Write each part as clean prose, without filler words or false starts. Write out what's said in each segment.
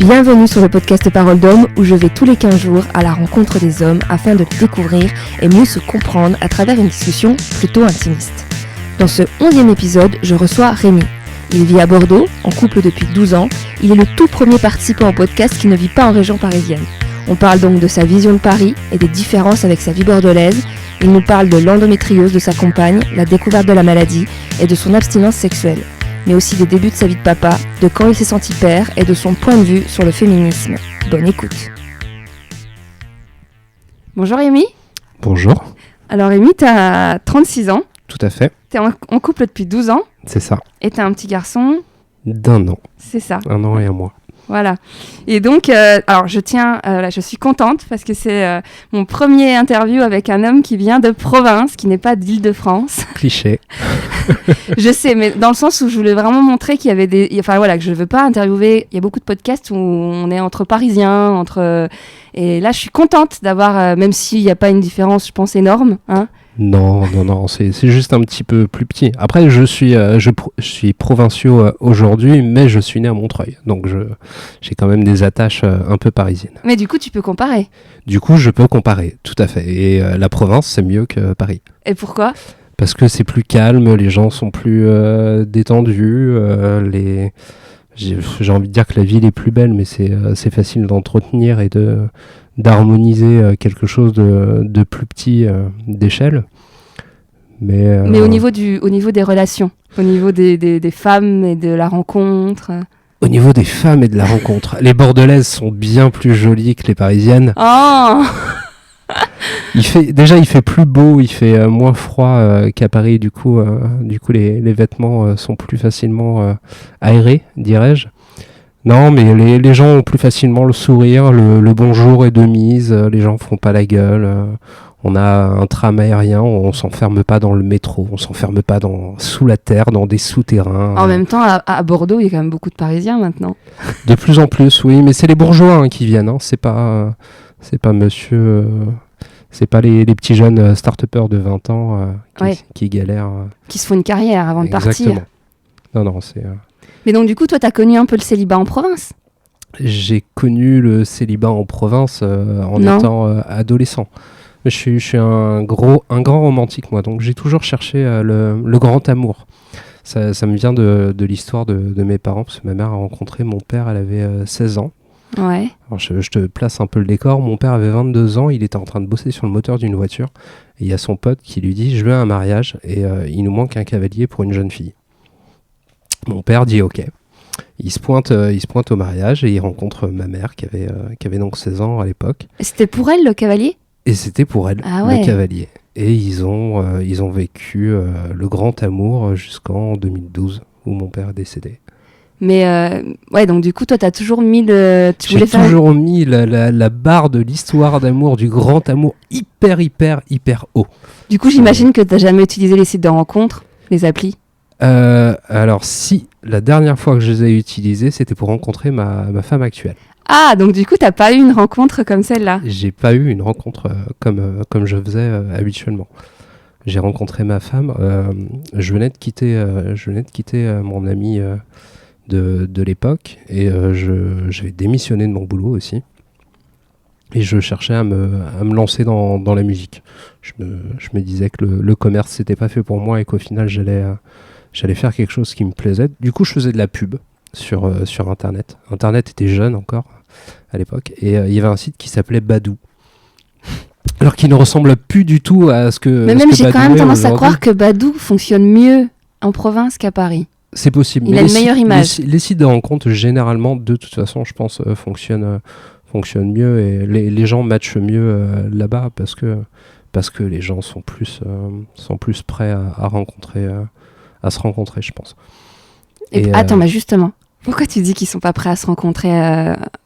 Bienvenue sur le podcast Parole d'Homme où je vais tous les 15 jours à la rencontre des hommes afin de les découvrir et mieux se comprendre à travers une discussion plutôt intimiste. Dans ce 11e épisode, je reçois Rémi. Il vit à Bordeaux, en couple depuis 12 ans. Il est le tout premier participant au podcast qui ne vit pas en région parisienne. On parle donc de sa vision de Paris et des différences avec sa vie bordelaise. Il nous parle de l'endométriose de sa compagne, la découverte de la maladie et de son abstinence sexuelle. Mais aussi des débuts de sa vie de papa, de quand il s'est senti père et de son point de vue sur le féminisme. Bonne écoute. Bonjour Rémi. Bonjour. Alors Rémi, tu as 36 ans. Tout à fait. Tu es en couple depuis 12 ans. C'est ça. Et tu as un petit garçon. D'1 an. C'est ça. 1 an et 1 mois. Voilà. Et donc, alors je suis contente parce que c'est mon premier interview avec un homme qui vient de province, qui n'est pas d'Île-de-France. Cliché. Je sais, mais dans le sens où je voulais vraiment montrer qu'il y avait que je ne veux pas interviewer. Il y a beaucoup de podcasts où on est entre Parisiens, et là, je suis contente d'avoir, même s'il n'y a pas une différence, je pense, énorme, hein. Non, c'est juste un petit peu plus petit. Après, je suis provinciaux aujourd'hui, mais je suis né à Montreuil. Donc, j'ai quand même des attaches un peu parisiennes. Mais du coup, tu peux comparer. Du coup, je peux comparer, tout à fait. Et la province, c'est mieux que Paris. Et pourquoi ? Parce que c'est plus calme, les gens sont plus détendus, j'ai envie de dire que la ville est plus belle, mais c'est facile d'entretenir et d'harmoniser quelque chose de plus petit d'échelle. Mais au niveau des relations, au niveau des femmes et de la rencontre. Au niveau des femmes et de la rencontre, les Bordelaises sont bien plus jolies que les Parisiennes. Oh il fait plus beau, il fait moins froid qu'à Paris. Du coup, les vêtements sont plus facilement aérés, dirais-je. Non, mais les gens ont plus facilement le sourire, le bonjour est de mise, les gens font pas la gueule. On a un tram aérien, on s'enferme pas dans le métro, on s'enferme pas sous la terre, dans des souterrains. En même temps, à Bordeaux, il y a quand même beaucoup de Parisiens maintenant. De plus en plus, oui, mais c'est les bourgeois qui viennent, hein. C'est pas monsieur... c'est pas les petits jeunes start-upers de 20 ans qui galèrent. Qui se font une carrière avant de partir. Non, c'est... Mais donc du coup, toi, t'as connu un peu le célibat en province ? J'ai connu le célibat en province en étant adolescent. Je suis un grand romantique, moi, donc j'ai toujours cherché le grand amour. Ça me vient de l'histoire de mes parents, parce que ma mère a rencontré mon père, elle avait 16 ans. Ouais. Alors je te place un peu le décor. Mon père avait 22 ans, il était en train de bosser sur le moteur d'une voiture. Et il y a son pote qui lui dit « Je veux un mariage et il nous manque un cavalier pour une jeune fille. » Mon père dit « Ok ». Il se pointe au mariage et il rencontre ma mère qui avait donc 16 ans à l'époque. Et c'était pour elle le cavalier ? Et c'était pour elle, le cavalier. Et ils ont vécu le grand amour jusqu'en 2012 où mon père est décédé. Mais donc du coup, toi, t'as toujours mis J'ai toujours mis la barre de l'histoire d'amour, du grand amour, hyper haut. Du coup, j'imagine que t'as jamais utilisé les sites de rencontres, les applis. Alors si, la dernière fois que je les ai utilisés, c'était pour rencontrer ma femme actuelle. Ah, donc du coup, t'as pas eu une rencontre comme celle-là ? J'ai pas eu une rencontre comme je faisais habituellement. J'ai rencontré ma femme, je venais de quitter mon ami de l'époque et j'avais démissionné de mon boulot aussi et je cherchais à me lancer dans la musique. Je me disais que le commerce c'était pas fait pour moi et qu'au final j'allais faire quelque chose qui me plaisait. Du coup je faisais de la pub sur internet. Internet était jeune encore à l'époque et il y avait un site qui s'appelait Badoo. Alors qu'il ne ressemble plus du tout à ce que... Mais même j'ai quand même tendance à croire que Badoo fonctionne mieux en province qu'à Paris. C'est possible. Il a une meilleure image. Les sites de rencontres, généralement, de toute façon, je pense, fonctionnent mieux et les gens matchent mieux là-bas parce que les gens sont plus prêts à se rencontrer, je pense. Et attends, mais justement, pourquoi tu dis qu'ils sont pas prêts à se rencontrer,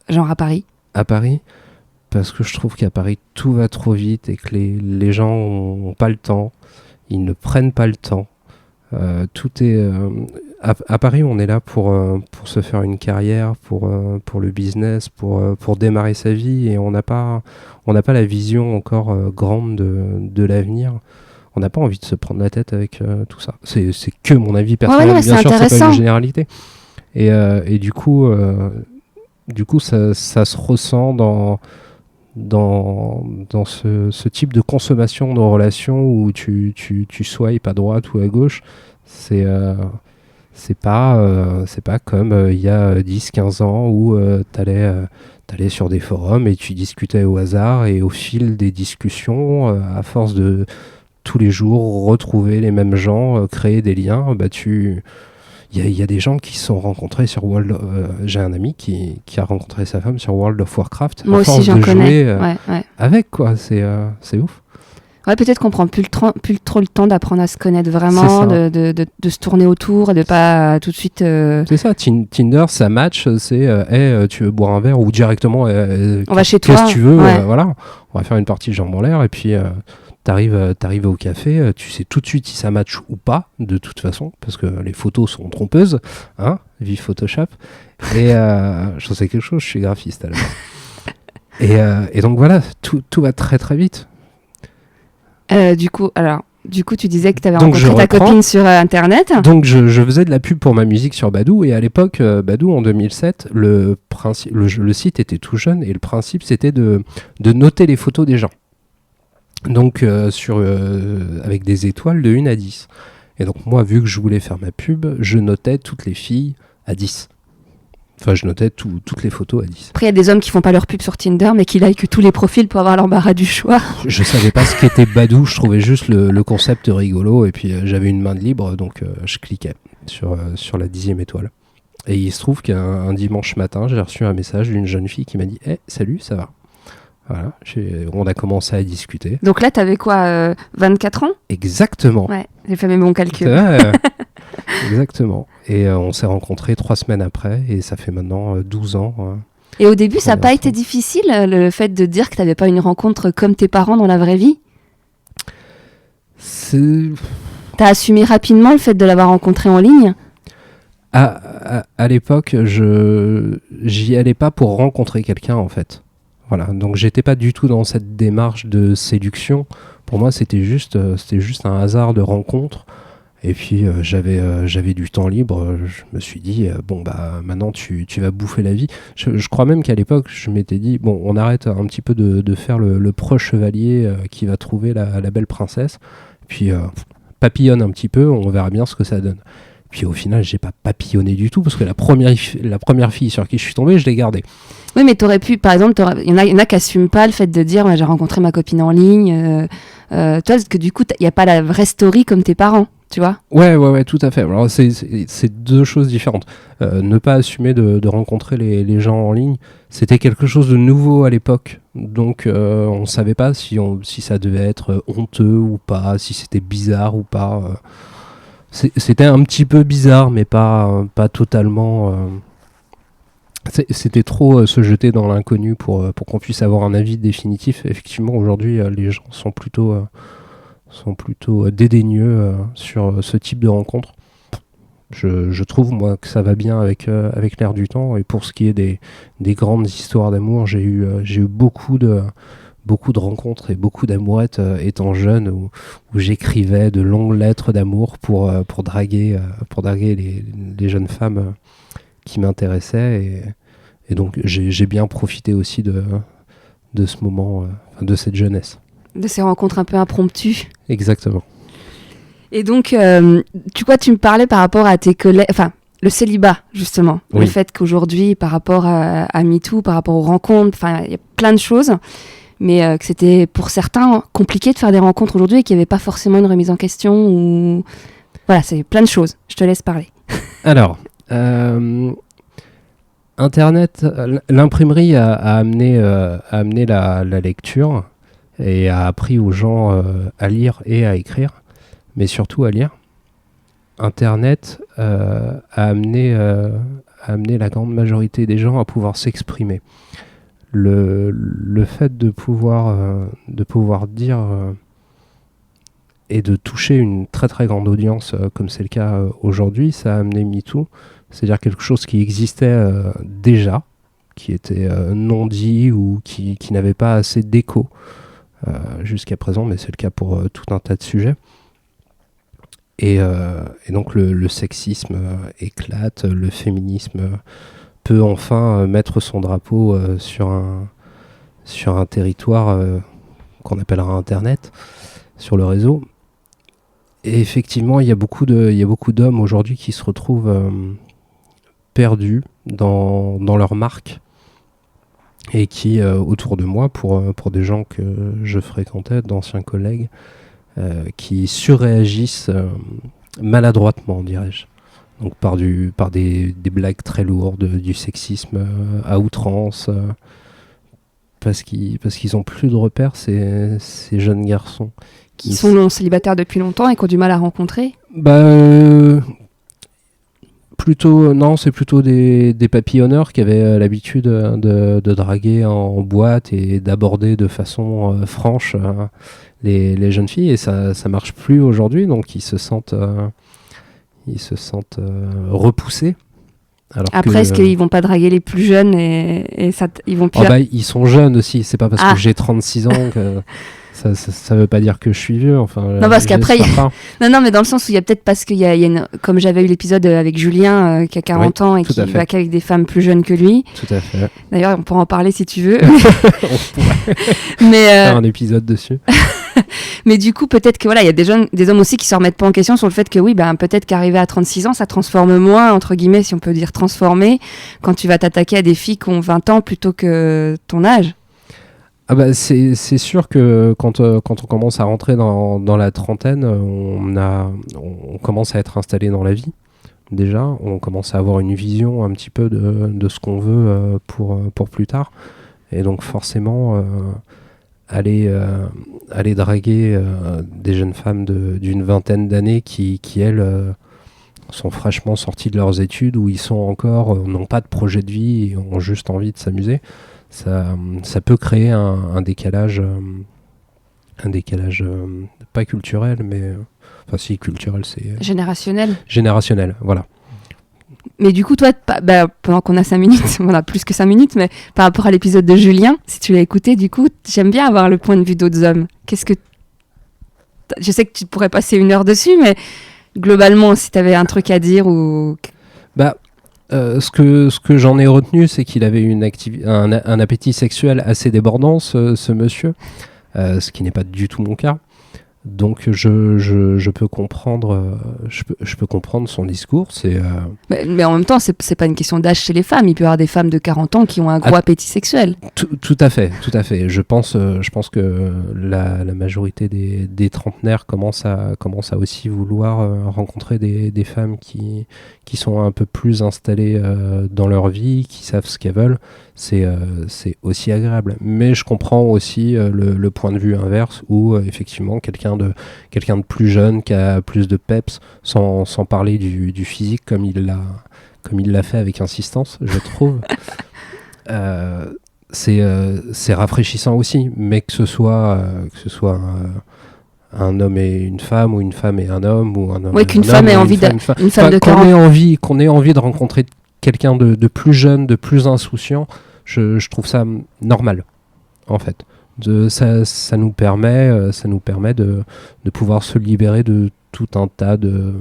genre à Paris ? À Paris ? Parce que je trouve qu'à Paris, tout va trop vite et que les gens n'ont pas le temps, ils ne prennent pas le temps. Tout est... À Paris, on est là pour se faire une carrière, pour le business, pour démarrer sa vie et on n'a pas la vision encore grande de l'avenir. On n'a pas envie de se prendre la tête avec tout ça. C'est que mon avis personnel, bien sûr, c'est pas une généralité. Et du coup, du coup, ça se ressent dans ce type de consommation de relations où tu swipes à droite ou à gauche. C'est pas comme il y a 10-15 ans où t'allais sur des forums et tu discutais au hasard, et au fil des discussions, à force de tous les jours retrouver les mêmes gens, créer des liens, il y a des gens qui se sont rencontrés sur j'ai un ami qui a rencontré sa femme sur World of Warcraft. Moi aussi, j'en connais. Avec, quoi. C'est ouf. Ouais, peut-être qu'on prend plus trop le temps d'apprendre à se connaître vraiment, de se tourner autour et de pas tout de suite... C'est ça, Tinder, ça match, c'est tu veux boire un verre, ou directement on va chez toi. Qu'est-ce que tu veux, voilà, on va faire une partie de jambes en l'air, et puis t'arrives au café, tu sais tout de suite si ça match ou pas, de toute façon, parce que les photos sont trompeuses, hein, vive Photoshop. Et j'en sais quelque chose, je suis graphiste à la base. Et donc voilà, tout va très très vite. Du coup, tu disais que tu avais rencontré ta copine sur Internet. Donc, je faisais de la pub pour ma musique sur Badoo. Et à l'époque, Badoo, en 2007, le site était tout jeune. Et le principe, c'était de noter les photos des gens. Donc, avec des étoiles de 1 à 10. Et donc, moi, vu que je voulais faire ma pub, je notais toutes les filles à 10. Enfin, je notais toutes les photos à 10. Après, il y a des hommes qui font pas leur pub sur Tinder, mais qui likent tous les profils pour avoir l'embarras du choix. Je savais pas ce qu'était Badoo, je trouvais juste le concept rigolo, et puis j'avais une main de libre, donc je cliquais sur la 10e étoile. Et il se trouve qu'un dimanche matin, j'ai reçu un message d'une jeune fille qui m'a dit « Hey, salut, ça va ?» Voilà, on a commencé à discuter. Donc là, t'avais quoi, 24 ans ? Exactement. Ouais, j'ai fait mes bons calculs. Exactement. Et on s'est rencontrés 3 semaines après, et ça fait maintenant 12 ans. Et au début, ça n'a pas été difficile, le fait de dire que tu n'avais pas une rencontre comme tes parents dans la vraie vie ? T'as assumé rapidement le fait de l'avoir rencontré en ligne ? À l'époque, j'y allais pas pour rencontrer quelqu'un, en fait. Voilà, donc j'étais pas du tout dans cette démarche de séduction. Pour moi, c'était juste un hasard de rencontre. Et puis j'avais du temps libre, je me suis dit maintenant tu vas bouffer la vie. Je crois même qu'à l'époque je m'étais dit on arrête un petit peu de faire le proche chevalier qui va trouver la belle princesse, puis papillonne un petit peu, on verra bien ce que ça donne. Puis au final j'ai pas papillonné du tout, parce que la première fille sur qui je suis tombé, je l'ai gardée. Oui, mais t'aurais pu, par exemple, il y en a qui n'assument pas le fait de dire j'ai rencontré ma copine en ligne, toi, parce que du coup il n'y a pas la vraie story comme tes parents. Tu vois ? Ouais, tout à fait. Alors, c'est deux choses différentes. Ne pas assumer de rencontrer les gens en ligne, c'était quelque chose de nouveau à l'époque. Donc, on ne savait pas si ça devait être honteux ou pas, si c'était bizarre ou pas. C'était un petit peu bizarre, mais pas totalement... C'était trop se jeter dans l'inconnu pour qu'on puisse avoir un avis définitif. Effectivement, aujourd'hui, les gens sont plutôt dédaigneux sur ce type de rencontre. Je trouve, moi, que ça va bien avec l'air du temps. Et pour ce qui est des grandes histoires d'amour, j'ai eu beaucoup de rencontres et beaucoup d'amourettes étant jeune, où j'écrivais de longues lettres d'amour pour draguer les jeunes femmes qui m'intéressaient. Et donc j'ai bien profité aussi de ce moment, de cette jeunesse. De ces rencontres un peu impromptues. Exactement. Et donc, tu me parlais par rapport à tes collègues, enfin, le célibat, justement. Oui. Le fait qu'aujourd'hui, par rapport à MeToo, par rapport aux rencontres, enfin, il y a plein de choses, mais que c'était, pour certains, compliqué de faire des rencontres aujourd'hui et qu'il n'y avait pas forcément une remise en question. Ou... Voilà, c'est plein de choses. Je te laisse parler. Alors, Internet, l'imprimerie a amené la lecture, et a appris aux gens à lire et à écrire, mais surtout à lire. Internet a amené la grande majorité des gens à pouvoir s'exprimer. Le fait de pouvoir dire et de toucher une très très grande audience, comme c'est le cas aujourd'hui, ça a amené MeToo, c'est-à-dire quelque chose qui existait déjà, qui était non dit ou qui n'avait pas assez d'écho jusqu'à présent, mais c'est le cas pour tout un tas de sujets. Et donc le sexisme éclate, le féminisme peut enfin mettre son drapeau sur un territoire qu'on appellera Internet, sur le réseau. Et effectivement, il y a beaucoup d'hommes aujourd'hui qui se retrouvent perdus dans leur marque et qui, autour de moi, pour des gens que je fréquentais, d'anciens collègues, qui surréagissent maladroitement, dirais-je. Donc par des blagues très lourdes, du sexisme à outrance, parce qu'ils ont plus de repères, ces jeunes garçons. Qui sont célibataires depuis longtemps et qui ont du mal à rencontrer. Plutôt, non, c'est plutôt des papillonneurs qui avaient l'habitude de draguer en boîte et d'aborder de façon franche les jeunes filles, et ça marche plus aujourd'hui, donc ils se sentent repoussés. Alors après, est-ce qu'ils vont pas draguer les plus jeunes et ça, ils vont plus... Ils sont jeunes aussi, c'est pas parce que j'ai 36 ans que... Ça veut pas dire que je suis vieux, enfin. Non, parce qu'après, non, mais dans le sens où il y a peut-être, parce qu'il y a une, comme j'avais eu l'épisode avec Julien qui a 40 ans et qui va qu'avec des femmes plus jeunes que lui. Tout à fait. D'ailleurs, on pourra en parler si tu veux. On pourrait faire un épisode dessus. Mais du coup, peut-être que voilà, il y a des hommes aussi qui se remettent pas en question sur le fait que oui, peut-être qu'arriver à 36 ans, ça transforme moins, entre guillemets, si on peut dire transformer, quand tu vas t'attaquer à des filles qui ont 20 ans plutôt que ton âge. C'est sûr que quand on commence à rentrer dans la trentaine, on commence à être installé dans la vie. Déjà, on commence à avoir une vision un petit peu de ce qu'on veut pour plus tard. Et donc forcément, aller draguer des jeunes femmes d'une vingtaine d'années qui elles, sont fraîchement sorties de leurs études, où ils sont encore, n'ont pas de projet de vie et ont juste envie de s'amuser. Ça peut créer un décalage pas culturel, mais enfin si, culturel, c'est générationnel, voilà. Mais du coup, toi, pendant qu'on a 5 minutes, on a plus que 5 minutes, mais par rapport à l'épisode de Julien, si tu l'as écouté, du coup, j'aime bien avoir le point de vue d'autres hommes. Je sais que tu pourrais passer 1 heure dessus, mais globalement, si tu avais un truc à dire ou... Ce que j'en ai retenu, c'est qu'il avait un appétit sexuel assez débordant, ce monsieur, ce qui n'est pas du tout mon cas. Donc je peux comprendre, je peux comprendre son discours. Mais en même temps, c'est pas une question d'âge chez les femmes. Il peut y avoir des femmes de 40 ans qui ont un gros appétit sexuel. Tout à fait. Je pense que la majorité des trentenaires commencent à aussi vouloir rencontrer des femmes qui sont un peu plus installées dans leur vie, qui savent ce qu'elles veulent. C'est aussi agréable. Mais je comprends aussi le point de vue inverse, où effectivement quelqu'un de plus jeune, qui a plus de peps, sans parler du physique, comme il l'a fait avec insistance, je trouve. C'est rafraîchissant aussi, mais que ce soit un homme et une femme, ou une femme et un homme, ou un homme et qu'une femme ait envie d'une femme de 40 ans. Qu'on ait envie de rencontrer quelqu'un de plus jeune, de plus insouciant, je trouve ça normal, en fait. Ça nous permet de pouvoir se libérer de tout un tas de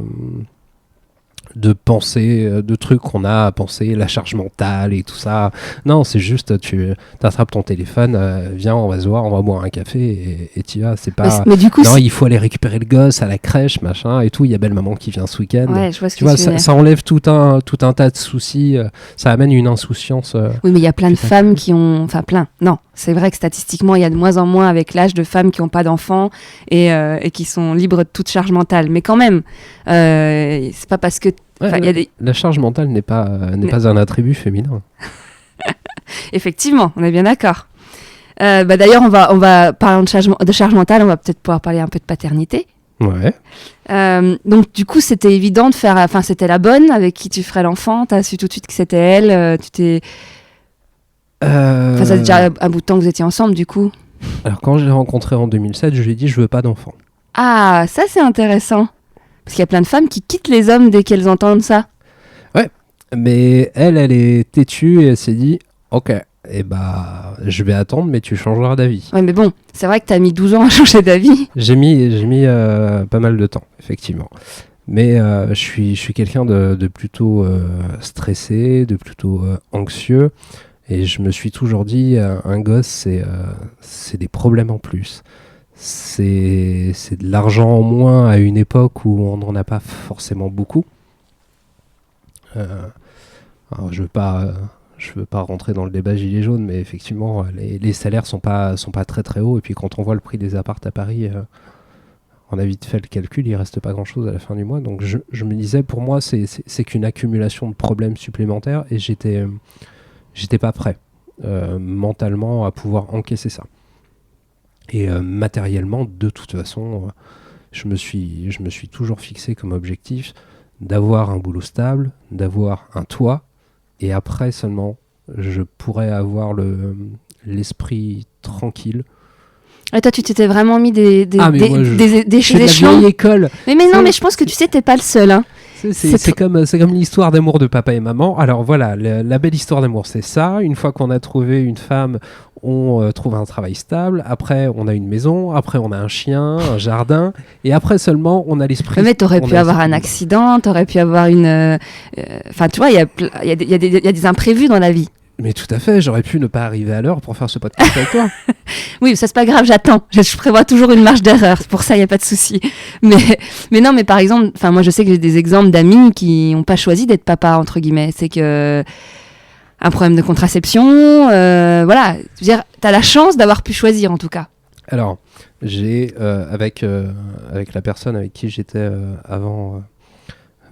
pensées, de trucs qu'on a à penser, la charge mentale et tout ça. Non, c'est juste, tu attrapes ton téléphone, viens, on va se voir, on va boire un café et tu vas. C'est pas... Mais du coup, non, il faut aller récupérer le gosse à la crèche, machin, et tout. Il y a belle maman qui vient ce week-end. Ouais, je vois ce tu que vois, tu veux dire. Ça enlève tout un tas de soucis. Ça amène une insouciance. Oui, mais il y a plein de femmes qui ont... Enfin, plein. Non, c'est vrai que statistiquement, il y a de moins en moins avec l'âge de femmes qui n'ont pas d'enfants et qui sont libres de toute charge mentale. Mais quand même, c'est pas parce que... La charge mentale n'est pas un attribut féminin. Effectivement, on est bien d'accord. D'ailleurs, on va parler de charge mentale, on va peut-être pouvoir parler un peu de paternité. Ouais. Donc du coup, c'était évident de faire... Enfin, c'était la bonne avec qui tu ferais l'enfant. T'as su tout de suite que c'était elle. Tu t'es... Enfin, ça fait déjà un bout de temps que vous étiez ensemble, du coup. Alors, quand je l'ai rencontrée en 2007, je lui ai dit « je veux pas d'enfant ». Ah, ça c'est intéressant. Parce qu'il y a plein de femmes qui quittent les hommes dès qu'elles entendent ça. Ouais, mais elle est têtue et elle s'est dit « ok, je vais attendre, mais tu changeras d'avis ». Ouais, mais bon, c'est vrai que t'as mis 12 ans à changer d'avis. J'ai mis pas mal de temps, effectivement. Mais je suis quelqu'un de plutôt stressé, de plutôt anxieux. Et je me suis toujours dit, un gosse, c'est des problèmes en plus. C'est de l'argent en moins à une époque où on n'en a pas forcément beaucoup. Alors je veux pas rentrer dans le débat gilet jaune, mais effectivement, les salaires sont pas très très hauts. Et puis quand on voit le prix des apparts à Paris, on a vite fait le calcul, il reste pas grand-chose à la fin du mois. Donc je me disais, pour moi, c'est qu'une accumulation de problèmes supplémentaires, et j'étais pas prêt mentalement à pouvoir encaisser ça. Et matériellement, de toute façon, je me suis toujours fixé comme objectif d'avoir un boulot stable, d'avoir un toit, et après seulement, je pourrais avoir l'esprit tranquille. Et toi, tu t'étais vraiment mis des échelons. Vieille école. Mais non, mais je pense que tu sais, t'es pas le seul. Hein. C'est comme l'histoire d'amour de papa et maman. Alors voilà, la belle histoire d'amour, c'est ça. Une fois qu'on a trouvé une femme, on trouve un travail stable. Après, on a une maison. Après, on a un chien, un jardin. Et après seulement, on a l'esprit. Mais t'aurais pu avoir un accident, t'aurais pu avoir une... Enfin, tu vois, il y a des imprévus dans la vie. Mais tout à fait, j'aurais pu ne pas arriver à l'heure pour faire ce podcast avec toi. Oui, ça c'est pas grave, j'attends. Je prévois toujours une marge d'erreur, pour ça il n'y a pas de souci. Mais non, mais par exemple, moi je sais que j'ai des exemples d'amis qui n'ont pas choisi d'être papa, entre guillemets. C'est que un problème de contraception, voilà. Je veux dire, t'as la chance d'avoir pu choisir en tout cas. Alors, j'ai, avec la personne avec qui j'étais avant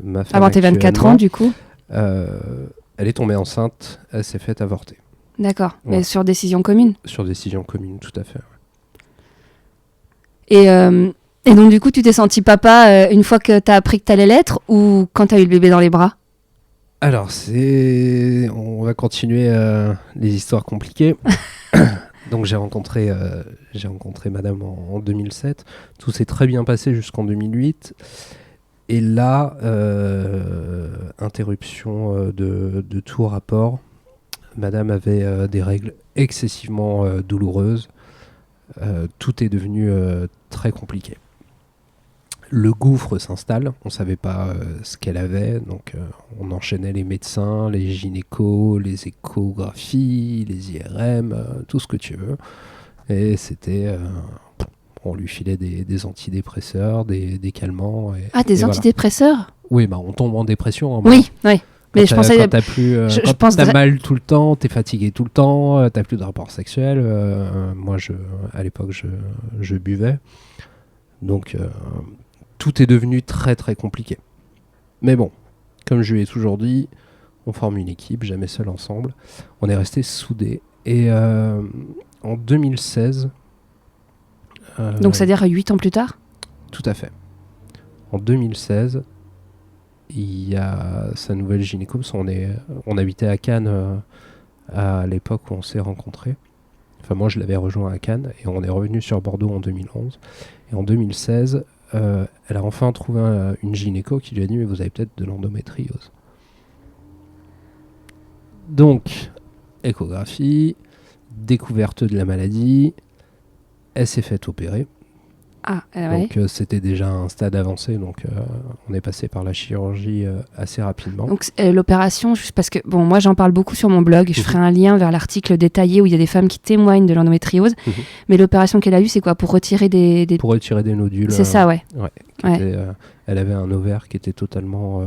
ma femme. Avant tes 24 ans, du coup elle est tombée enceinte, elle s'est faite avorter. D'accord, ouais. Mais sur décision commune. Sur décision commune, tout à fait. Ouais. Et donc du coup, tu t'es senti papa une fois que tu as appris que tu allais l'être, ou quand tu as eu le bébé dans les bras? Alors, on va continuer les histoires compliquées. Donc j'ai rencontré madame en 2007. Tout s'est très bien passé jusqu'en 2008. Et là, interruption de tout rapport. Madame avait des règles excessivement douloureuses. Tout est devenu très compliqué. Le gouffre s'installe. On ne savait pas ce qu'elle avait. Donc on enchaînait les médecins, les gynécos, les échographies, les IRM, tout ce que tu veux. Et c'était... on lui filait des antidépresseurs, des calmants. Des antidépresseurs voilà. Oui, on tombe en dépression. Hein, oui, oui. Mais je pensais... Quand t'as plus... quand t'as mal tout le temps, t'es fatigué tout le temps, t'as plus de rapport sexuel. Moi, à l'époque, je buvais. Donc, tout est devenu très, très compliqué. Mais bon, comme je lui ai toujours dit, on forme une équipe, jamais seul ensemble. On est restés soudés. Et en 2016... Donc, c'est-à-dire 8 ans plus tard ? Tout à fait. En 2016, il y a sa nouvelle gynéco, parce on habitait à Cannes à l'époque où on s'est rencontrés. Enfin, moi, je l'avais rejoint à Cannes, et on est revenu sur Bordeaux en 2011. Et en 2016, elle a enfin trouvé une gynéco qui lui a dit « Mais vous avez peut-être de l'endométriose. » Donc, échographie, découverte de la maladie... Elle s'est faite opérer. Ouais. Donc c'était déjà un stade avancé, donc on est passé par la chirurgie assez rapidement. Donc l'opération, juste parce que moi j'en parle beaucoup sur mon blog, je ferai un lien vers l'article détaillé où il y a des femmes qui témoignent de l'endométriose. Mais l'opération qu'elle a eue, c'est quoi? Pour retirer des... Pour retirer des nodules. C'est ça, ouais. Elle avait un ovaire qui était totalement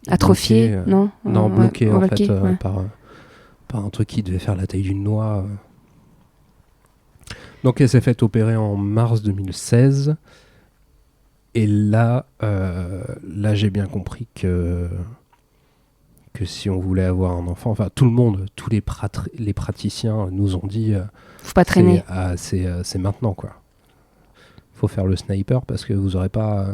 atrophié, bloqué, non? Non, bloqué en bloqué, fait par un truc qui devait faire la taille d'une noix. Donc elle s'est faite opérer en mars 2016. Et là j'ai bien compris que si on voulait avoir un enfant, enfin tout le monde, tous les praticiens nous ont dit faut pas traîner. C'est maintenant quoi. Faut faire le sniper parce que vous aurez pas...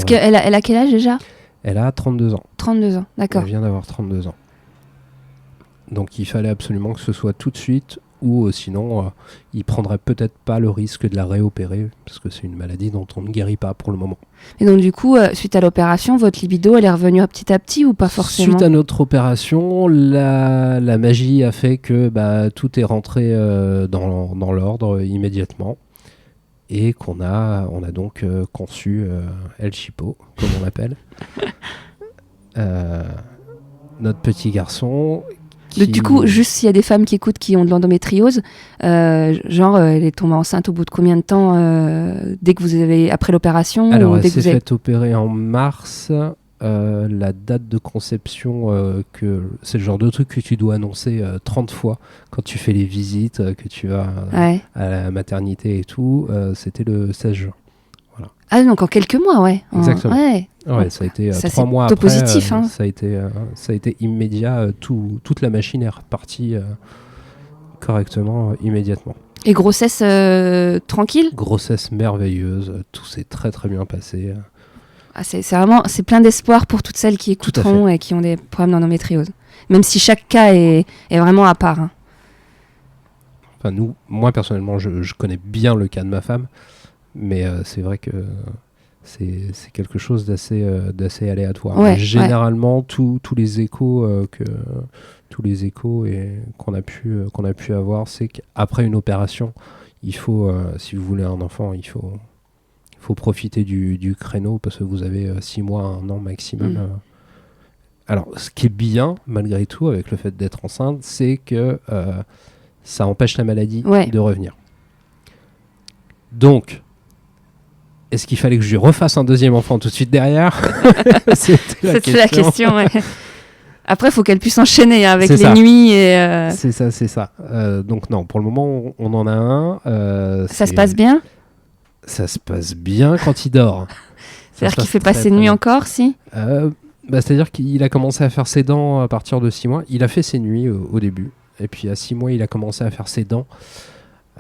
qu'elle a quel âge déjà? Elle a 32 ans. 32 ans, d'accord. Elle vient d'avoir 32 ans. Donc il fallait absolument que ce soit tout de suite, ou sinon il prendrait peut-être pas le risque de la réopérer parce que c'est une maladie dont on ne guérit pas pour le moment. Et donc du coup, suite à l'opération, votre libido, elle est revenue petit à petit ou pas forcément? Suite à notre opération, la magie a fait que tout est rentré dans l'ordre immédiatement. et on a donc conçu El Chipo, comme on l'appelle. Notre petit garçon. Du coup, juste s'il y a des femmes qui écoutent qui ont de l'endométriose, elle est tombée enceinte au bout de combien de temps dès que vous avez après l'opération? Alors, elle dès s'est fait opérer en mars. La date de conception, c'est le genre de truc que tu dois annoncer 30 fois quand tu fais les visites, que tu vas à la maternité et tout. C'était le 16 juin. Voilà. Ah, donc en quelques mois, ouais. Exactement. Ouais, ça a été ça, 3 mois après. Positif, hein. Ça a été immédiat. Toute la machine est repartie correctement, immédiatement. Et grossesse tranquille? Grossesse merveilleuse. Tout s'est très très bien passé. Ah, c'est plein d'espoir pour toutes celles qui écouteront et qui ont des problèmes d'endométriose. Même si chaque cas est vraiment à part. Hein. Enfin, moi personnellement, je connais bien le cas de ma femme, mais c'est vrai que c'est quelque chose d'assez aléatoire. Ouais, généralement, tous les échos qu'on a pu avoir, c'est qu'après une opération, il faut, si vous voulez un enfant, il faut profiter du créneau parce que vous avez 6 mois, 1 an maximum. Alors, ce qui est bien, malgré tout, avec le fait d'être enceinte, c'est que ça empêche la maladie de revenir. Donc, est-ce qu'il fallait que je lui refasse un deuxième enfant tout de suite derrière? C'était la question, ouais. Après, il faut qu'elle puisse enchaîner avec les nuits. Et C'est ça. Donc non, pour le moment, on en a un. Ça se passe bien? Ça se passe bien quand il dort. C'est-à-dire qu'il fait pas ses nuits encore, si c'est-à-dire qu'il a commencé à faire ses dents à partir de 6 mois. Il a fait ses nuits au début. Et puis à 6 mois, il a commencé à faire ses dents.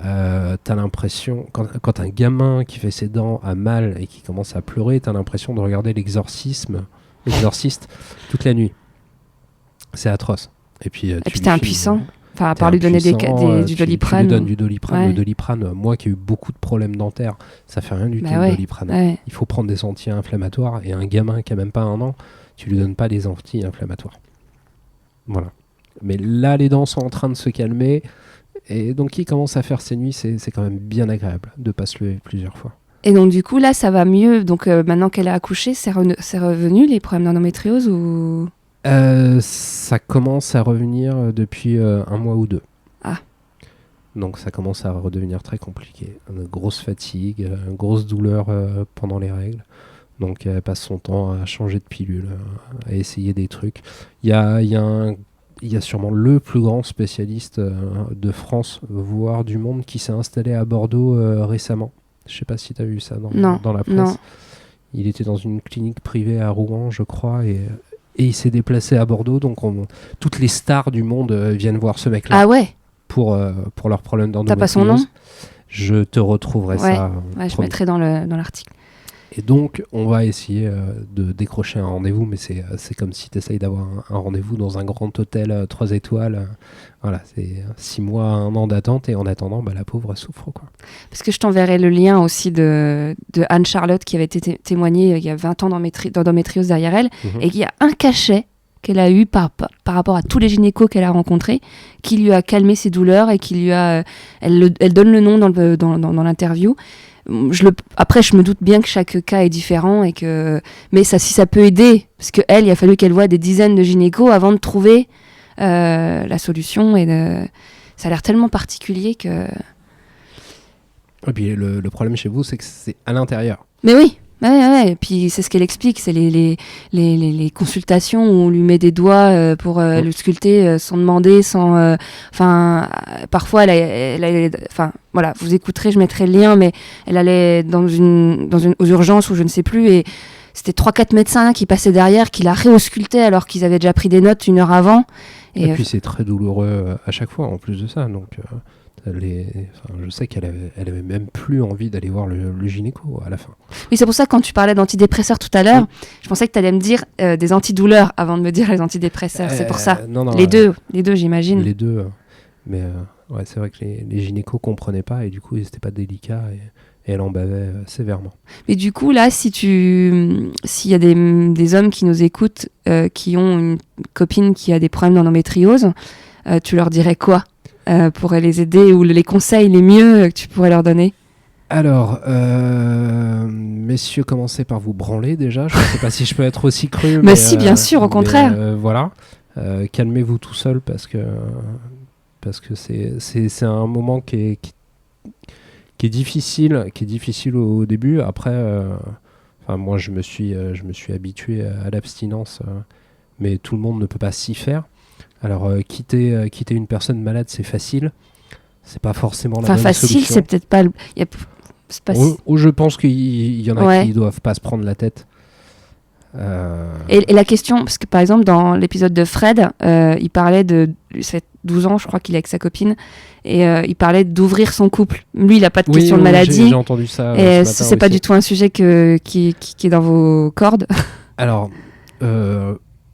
T'as l'impression, quand un gamin qui fait ses dents a mal et qui commence à pleurer, t'as l'impression de regarder l'exorciste toute la nuit. C'est atroce. Et puis t'es impuissant. Enfin, à part lui donner du Doliprane. Tu lui donnes du Doliprane. Le Doliprane, moi qui ai eu beaucoup de problèmes dentaires, ça fait rien du tout, le Doliprane. Ouais. Il faut prendre des anti-inflammatoires. Et un gamin qui a même pas 1 an, tu lui donnes pas des anti-inflammatoires. Voilà. Mais là, les dents sont en train de se calmer. Et donc, il commence à faire ses nuits. C'est quand même bien agréable de pas se lever plusieurs fois. Et donc, du coup, là, ça va mieux. Donc, maintenant qu'elle a accouché, c'est revenu, les problèmes d'endométriose ou... Ça commence à revenir depuis 1 mois ou 2. Ah. Donc ça commence à redevenir très compliqué. Une grosse fatigue, une grosse douleur pendant les règles. Donc elle passe son temps à changer de pilule, à essayer des trucs. Il y a sûrement le plus grand spécialiste de France, voire du monde, qui s'est installé à Bordeaux récemment. Je ne sais pas si tu as vu ça dans la presse. Non. Il était dans une clinique privée à Rouen, je crois, et il s'est déplacé à Bordeaux, donc toutes les stars du monde viennent voir ce mec-là. Ah ouais. Pour leurs problèmes d'endométriose. T'as pas son nom? Je te retrouverai ça. Ouais, je mettrai dans l'article. Et donc, on va essayer de décrocher un rendez-vous, mais c'est comme si tu essayes d'avoir un rendez-vous dans un grand hôtel 3 étoiles. Voilà, c'est 6 mois, 1 an d'attente, et en attendant, la pauvre souffre, quoi. Parce que je t'enverrai le lien aussi de Anne-Charlotte qui avait été témoignée il y a 20 ans d'endométriose derrière elle, et qu'il y a un cachet qu'elle a eu par rapport à tous les gynécos qu'elle a rencontrés, qui lui a calmé ses douleurs et qui lui a... Elle donne le nom dans l'interview. Après, je me doute bien que chaque cas est différent, mais si ça peut aider, parce qu'elle, il a fallu qu'elle voie des dizaines de gynécos avant de trouver la solution, et ça a l'air tellement particulier que... Et puis le problème chez vous, c'est que c'est à l'intérieur. Mais oui. Ouais. Et puis c'est ce qu'elle explique, c'est les consultations où on lui met des doigts pour le sculpter sans demander, sans. Parfois voilà, vous écouterez, je mettrai le lien, mais elle allait aux urgences ou je ne sais plus, et c'était 3-4 médecins qui passaient derrière, qui la réauscultaient alors qu'ils avaient déjà pris des notes 1 heure avant. Et puis c'est très douloureux à chaque fois en plus de ça, donc. Je sais qu'elle avait même plus envie d'aller voir le gynéco à la fin. Oui, c'est pour ça que quand tu parlais d'antidépresseurs tout à l'heure, je pensais que tu allais me dire des antidouleurs avant de me dire les antidépresseurs. C'est pour ça. Non, les deux, j'imagine. Les deux, mais c'est vrai que les gynécos comprenaient pas, et du coup ils n'étaient pas délicats, et elle en bavait sévèrement. Mais du coup là, s'il y a des hommes qui nous écoutent, qui ont une copine qui a des problèmes d'endométriose, tu leur dirais quoi pour les aider, ou les conseils les mieux que tu pourrais leur donner? Alors, messieurs, commencez par vous branler déjà. Je ne sais pas si je peux être aussi cru. Mais si, bien sûr, au contraire. Voilà. Calmez-vous tout seul parce que c'est un moment qui est difficile au début. Après, moi, je me suis habitué à l'abstinence, mais tout le monde ne peut pas s'y faire. Alors, quitter une personne malade, c'est facile. C'est pas forcément la bonne facile, solution. c'est peut-être pas... c'est pas Je pense qu'il y en a Ouais. qui doivent pas se prendre la tête. Et la question, parce que par exemple, dans l'épisode de Fred, il parlait ça fait 12 ans, je crois qu'il est avec sa copine, et il parlait d'ouvrir son couple. Lui, il a pas de question de maladie. J'ai entendu ça. Et c'est pas du tout un sujet qui est dans vos cordes. Alors,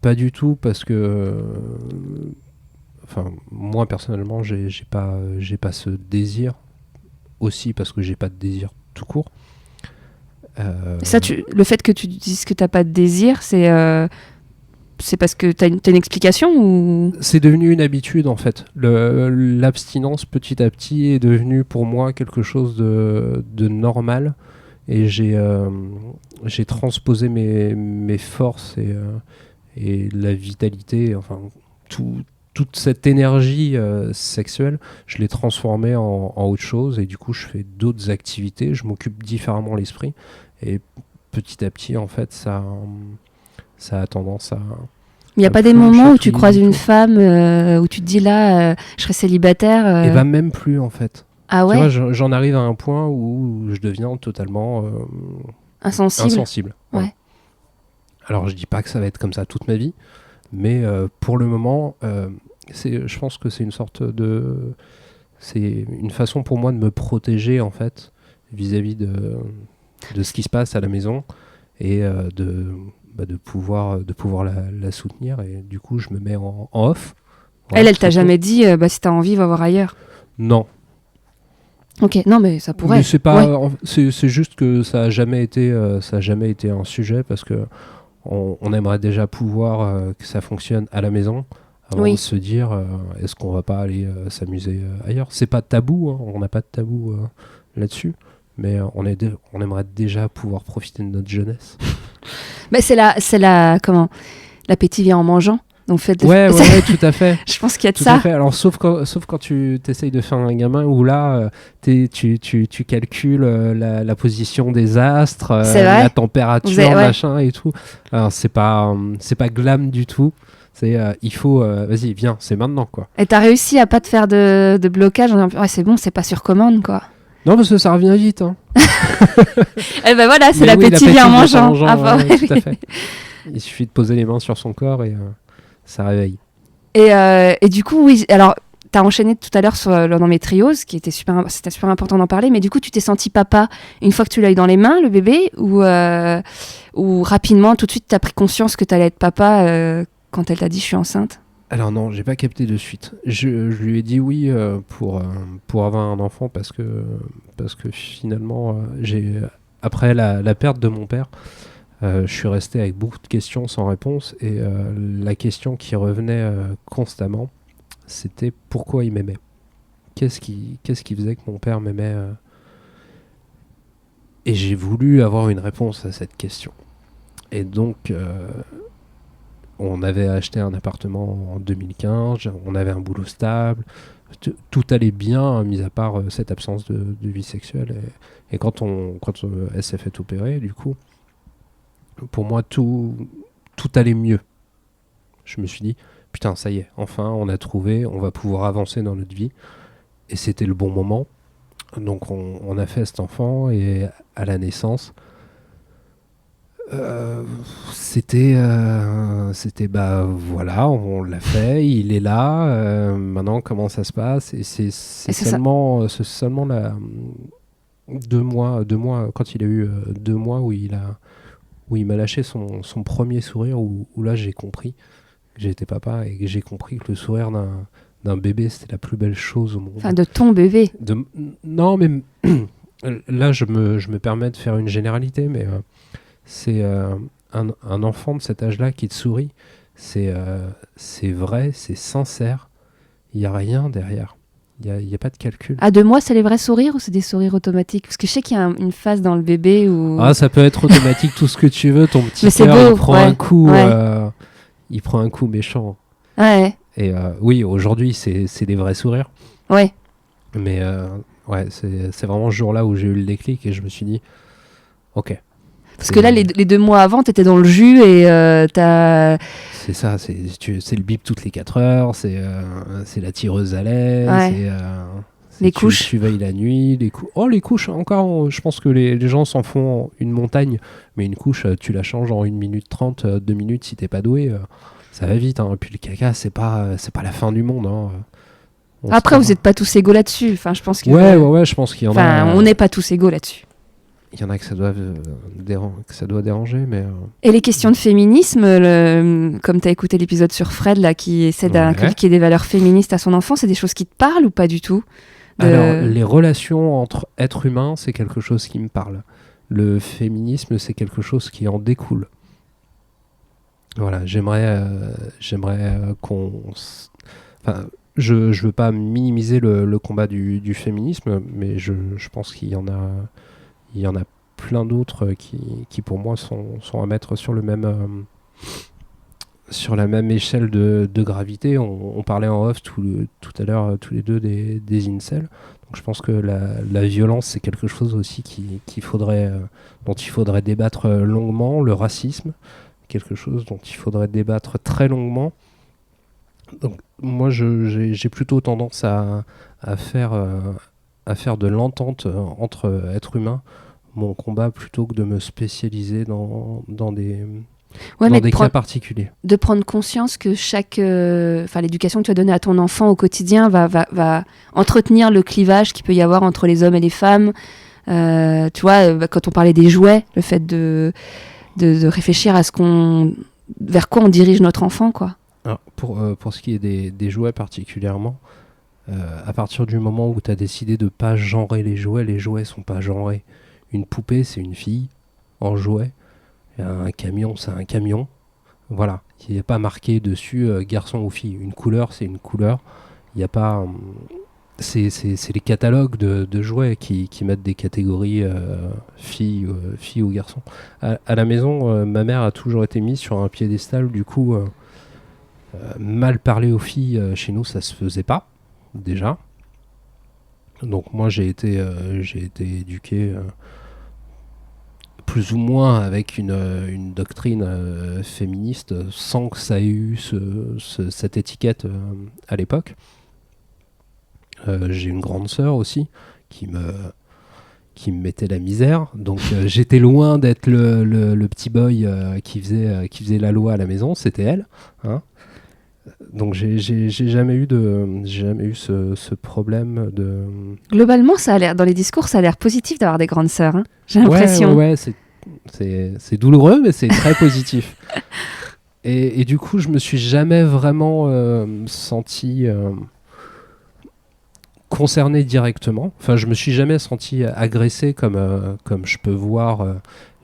pas du tout, parce que... moi, personnellement, j'ai pas ce désir. Aussi parce que j'ai pas de désir tout court. Ça, le fait que tu dises que t'as pas de désir, c'est parce que t'as une explication ou... C'est devenu une habitude en fait. L'abstinence petit à petit est devenue pour moi quelque chose de normal et j'ai transposé mes forces et la vitalité, toute cette énergie sexuelle, je l'ai transformée en autre chose et du coup je fais d'autres activités, je m'occupe différemment l'esprit et petit à petit en fait ça a tendance à... Il n'y a pas des moments où tu croises une femme où tu te dis là je serais célibataire Et même plus en fait. Ah ouais. Tu vois, j'en arrive à un point où je deviens totalement insensible. Ouais. Alors je dis pas que ça va être comme ça toute ma vie, mais pour le moment je pense que c'est une façon pour moi de me protéger en fait vis-à-vis de ce qui se passe à la maison et de pouvoir la soutenir et du coup je me mets en off. Voilà, elle t'a jamais dit si t'as envie va voir ailleurs? Non. Ok, non mais ça pourrait. Mais c'est pas, c'est juste que ça a jamais été un sujet parce que on aimerait déjà pouvoir que ça fonctionne à la maison avant de se dire est-ce qu'on va pas aller s'amuser ailleurs. C'est pas tabou, hein, on n'a pas de tabou là-dessus, mais on aimerait déjà pouvoir profiter de notre jeunesse. Mais c'est l'appétit vient en mangeant. Donc ouais, tout à fait. Je pense qu'il y a de tout ça. À fait. Alors, sauf quand tu t'essayes de faire un gamin où là, tu calcules la position des astres, la température, machin et tout. Alors, c'est pas glam du tout. Il faut, vas-y, viens, c'est maintenant, quoi. Et t'as réussi à pas te faire de blocage en disant, c'est bon, c'est pas sur commande, quoi. Non, parce que ça revient vite. Hein. Et ben voilà, c'est l'appétit vient en mangeant. Tout à fait. Il suffit de poser les mains sur son corps et ça réveille. Et du coup, oui, alors, t'as enchaîné tout à l'heure sur l'endométriose, c'était super important d'en parler, mais du coup, tu t'es senti papa une fois que tu l'as eu dans les mains, le bébé, ou rapidement, tout de suite, t'as pris conscience que t'allais être papa quand elle t'a dit « je suis enceinte ». Alors non, j'ai pas capté de suite. Je lui ai dit oui pour avoir un enfant parce que finalement, après la perte de mon père, je suis resté avec beaucoup de questions sans réponse et la question qui revenait constamment, c'était pourquoi il m'aimait. Qu'est-ce qui faisait que mon père m'aimait et j'ai voulu avoir une réponse à cette question. Et donc, on avait acheté un appartement en 2015, on avait un boulot stable, tout allait bien, mis à part cette absence de vie sexuelle. Et quand elle s'est fait opérer, du coup, pour moi, tout allait mieux. Je me suis dit, putain, ça y est, enfin, on a trouvé, on va pouvoir avancer dans notre vie. Et c'était le bon moment. Donc, on a fait cet enfant, et à la naissance, c'était voilà, on l'a fait, il est là, maintenant, comment ça se passe? Et c'est seulement 2 mois, quand il a eu 2 mois où il m'a lâché son premier sourire, où là j'ai compris que j'étais papa et que j'ai compris que le sourire d'un bébé c'était la plus belle chose au monde. Enfin, de ton bébé. Non, mais là je me permets de faire une généralité, mais c'est un enfant de cet âge-là qui te sourit, c'est vrai, c'est sincère, il n'y a rien derrière. y a pas de calcul. À 2 mois, c'est les vrais sourires ou c'est des sourires automatiques? Parce que je sais qu'il y a une phase dans le bébé où... Ah, ça peut être automatique, tout ce que tu veux. Ton petit Mais c'est cœur, beau, il prend ouais, un coup, ouais. il prend un coup méchant. Ouais, Et oui, aujourd'hui, c'est des vrais sourires. ouais. Mais ouais, c'est vraiment ce jour-là où j'ai eu le déclic et je me suis dit, ok. Parce que là, les 2 mois avant, t'étais dans le jus et t'as... C'est ça, c'est le bip toutes les 4 heures, c'est la tireuse à lait, Ouais. Les couches. Tu veilles la nuit, les couches, encore, je pense que les gens s'en font une montagne, mais une couche, tu la changes en 1 minute 30, 2 minutes si t'es pas doué, ça va vite. Hein. Et puis le caca, c'est pas la fin du monde. Hein. Après, vous n'êtes pas tous égaux là-dessus. Enfin, je pense que... Ouais, je pense qu'il y en a... Enfin, on n'est pas tous égaux là-dessus. Il y en a que ça doit déranger, mais... Et les questions de féminisme, comme tu as écouté l'épisode sur Fred, là, qui essaie d'inculquer des valeurs féministes à son enfant, c'est des choses qui te parlent ou pas du tout? Alors, les relations entre êtres humains, c'est quelque chose qui me parle. Le féminisme, c'est quelque chose qui en découle. Voilà, j'aimerais qu'on... Enfin, je veux pas minimiser le combat du féminisme, mais je pense qu'il y en a plein d'autres qui pour moi sont à mettre sur le même sur la même échelle de gravité. On parlait en off tout à l'heure tous les deux des incels. Donc je pense que la violence, c'est quelque chose aussi dont il faudrait débattre longuement. Le racisme, quelque chose dont il faudrait débattre très longuement. Donc moi j'ai plutôt tendance à faire de l'entente entre êtres humains mon combat, plutôt que de me spécialiser dans des cas particuliers. De prendre conscience que l'éducation que tu as donnée à ton enfant au quotidien va entretenir le clivage qu'il peut y avoir entre les hommes et les femmes. Tu vois, quand on parlait des jouets, le fait de réfléchir à vers quoi on dirige notre enfant, quoi. Alors, pour ce qui est des jouets particulièrement, à partir du moment où tu as décidé de pas genrer les jouets sont pas genrés. Une poupée, c'est une fille en jouet. Un camion, c'est un camion. Voilà. Il n'y a pas marqué dessus garçon ou fille. Une couleur, c'est une couleur. Il n'y a pas... c'est les catalogues de jouets qui mettent des catégories fille ou garçon. À la maison, ma mère a toujours été mise sur un piédestal. Du coup, mal parler aux filles, chez nous, ça se faisait pas, déjà. Donc moi, j'ai été éduqué... plus ou moins avec une doctrine féministe, sans que ça ait eu cette étiquette à l'époque. J'ai une grande sœur aussi qui me mettait la misère, donc j'étais loin d'être le petit boy qui faisait la loi à la maison, c'était elle. Hein. Donc j'ai jamais eu ce problème de... Globalement, ça a l'air, dans les discours, ça a l'air positif d'avoir des grandes sœurs. Hein. J'ai l'impression. Ouais, c'est douloureux, mais c'est très positif. Et du coup, je me suis jamais vraiment senti concerné directement. Enfin, je me suis jamais senti agressé comme je peux voir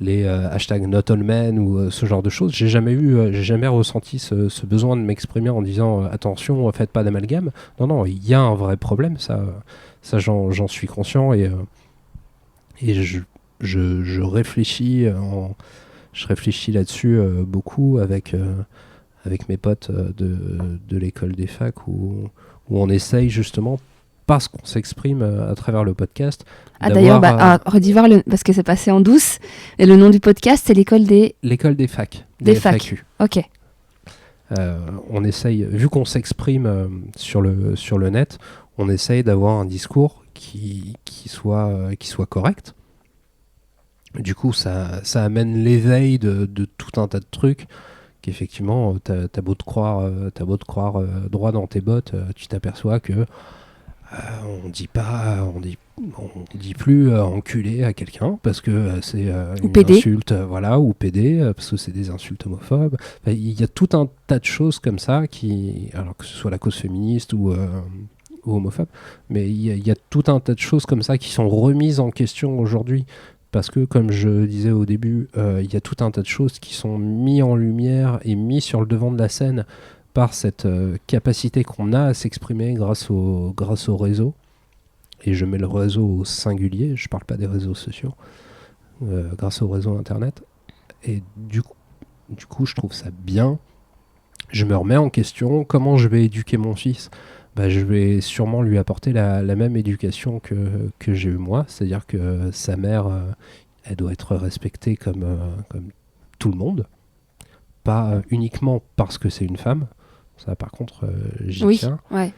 les hashtags not all men ou ce genre de choses. J'ai jamais ressenti ce besoin de m'exprimer en disant attention, faites pas d'amalgame. Non, il y a un vrai problème, ça j'en suis conscient et je réfléchis là-dessus beaucoup avec mes potes de l'école des facs où on essaye justement, parce qu'on s'exprime à travers le podcast. D'ailleurs, redis voir parce que c'est passé en douce. Et le nom du podcast, c'est l'école des facs. Des FAQ. Ok. On essaye, vu qu'on s'exprime sur le net, on essaye d'avoir un discours qui soit correct. Du coup, ça amène l'éveil de tout un tas de trucs qu'effectivement, t'as beau te croire droit dans tes bottes, tu t'aperçois que on dit plus enculé à quelqu'un parce que c'est une PD. insulte, ou PD parce que c'est des insultes homophobes. Il y a tout un tas de choses comme ça alors que ce soit la cause féministe ou homophobe, mais il y a tout un tas de choses comme ça qui sont remises en question aujourd'hui. Parce que, comme je disais au début, il y a tout un tas de choses qui sont mises en lumière et mises sur le devant de la scène par cette capacité qu'on a à s'exprimer grâce au réseau, et je mets le réseau au singulier, je parle pas des réseaux sociaux, grâce au réseau internet, et du coup je trouve ça bien. Je me remets en question, comment je vais éduquer mon fils ? Je vais sûrement lui apporter la même éducation que j'ai eu moi, c'est-à-dire que sa mère, elle doit être respectée comme tout le monde, pas uniquement parce que c'est une femme, ça par contre j'y tiens. Ouais.